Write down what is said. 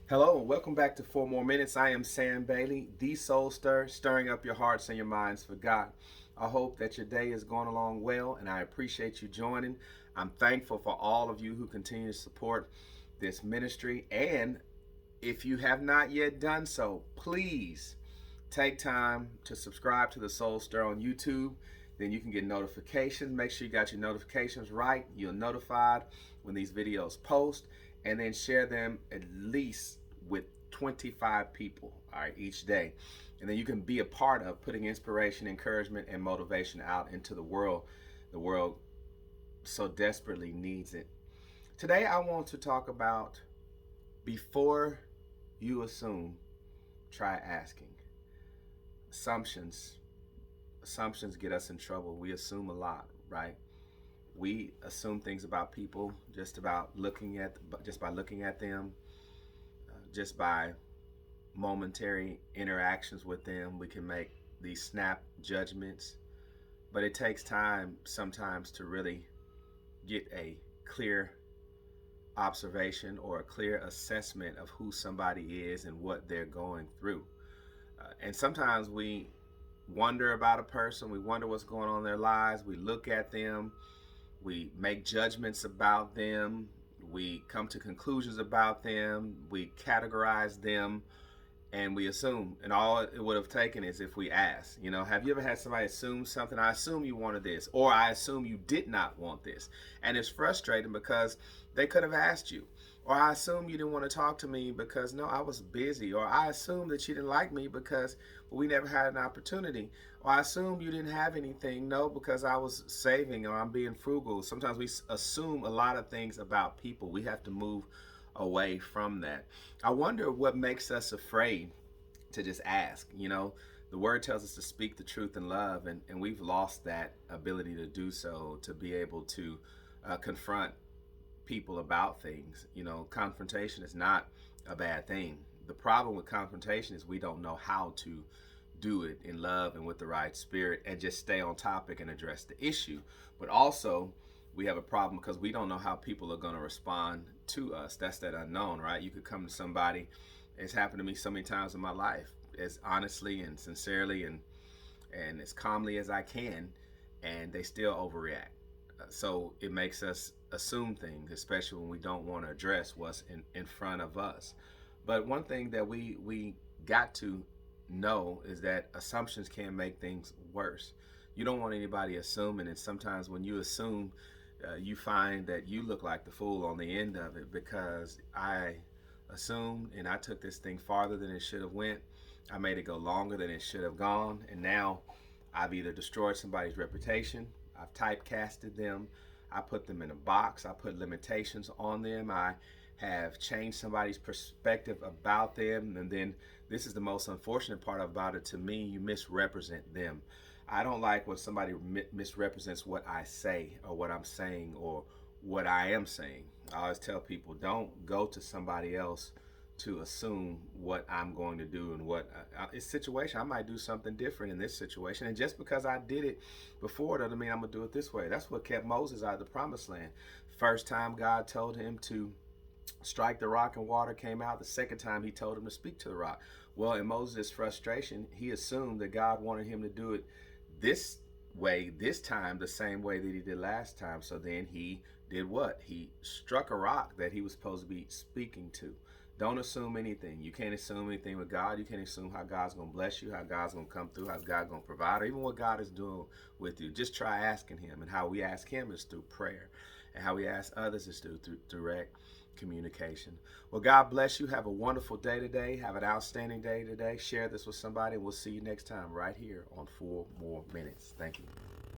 Hello and welcome back to 4 More Minutes. I am Sam Bailey, the Soul Stir, stirring up your hearts and your minds for God. I hope that your day is going along well, and I appreciate you joining. I'm thankful for all of you who continue to support this ministry. And if you have not yet done so, please take time to subscribe to the Soul Stir on YouTube. Then you can get notifications. Make sure you got your notifications right. You're notified when these videos post, and then share them at least with 25 people, all right, each day. And then you can be a part of putting inspiration, encouragement, and motivation out into the world. The world so desperately needs it. Today, I want to talk about before you assume, try asking. Assumptions. Assumptions get us in trouble. We assume a lot, right? We assume things about people just by looking at them, just by momentary interactions with them. We can make these snap judgments, but it takes time sometimes to really get a clear observation or a clear assessment of who somebody is and what they're going through. And sometimes we wonder about a person, we wonder what's going on in their lives, we look at them, we make judgments about them, we come to conclusions about them, we categorize them, and we assume. And all it would have taken is if we asked. Have you ever had somebody assume something? I assume you wanted this, or I assume you did not want this. And it's frustrating because they could have asked you. Or I assume you didn't want to talk to me because no, I was busy. Or I assume that you didn't like me because we never had an opportunity. Or I assume you didn't have anything. No, because I was saving or I'm being frugal. Sometimes we assume a lot of things about people. We have to move away from that. I wonder what makes us afraid to just ask. The word tells us to speak the truth in love, and we've lost that ability to do so, to be able to confront people about things. Confrontation is not a bad thing. The problem with confrontation is we don't know how to do it in love and with the right spirit and just stay on topic and address the issue. But also, we have a problem because we don't know how people are going to respond to us. That's that unknown, right? You could come to somebody, it's happened to me so many times in my life, as honestly and sincerely and as calmly as I can, and they still overreact. So it makes us assume things, especially when we don't want to address what's in front of us. But one thing that we got to know is that assumptions can make things worse. You don't want anybody assuming, and sometimes when you assume, you find that you look like the fool on the end of it because I assumed and I took this thing farther than it should have went. I made it go longer than it should have gone, and now I've either destroyed somebody's reputation, I've typecasted them, I put them in a box, I put limitations on them, I have changed somebody's perspective about them, and then this is the most unfortunate part about it to me, you misrepresent them. I don't like when somebody misrepresents what I say or what I'm saying or what I am saying. I always tell people, don't go to somebody else to assume what I'm going to do and what it's situation. I might do something different in this situation, and just because I did it before doesn't mean I'm gonna do it this way. That's what kept Moses out of the promised land. First time God told him to strike the rock and water came out. The second time he told him to speak to the rock. Well, in Moses' frustration, he assumed that God wanted him to do it this way, this time, the same way that he did last time. So then he did what? He struck a rock that he was supposed to be speaking to. Don't assume anything. You can't assume anything with God. You can't assume how God's going to bless you, how God's going to come through, how God's going to provide, or even what God is doing with you. Just try asking him. And how we ask him is through prayer. And how we ask others is through direct communication. Well, God bless you. Have a wonderful day today. Have an outstanding day today. Share this with somebody, and we'll see you next time right here on 4 More Minutes. Thank you.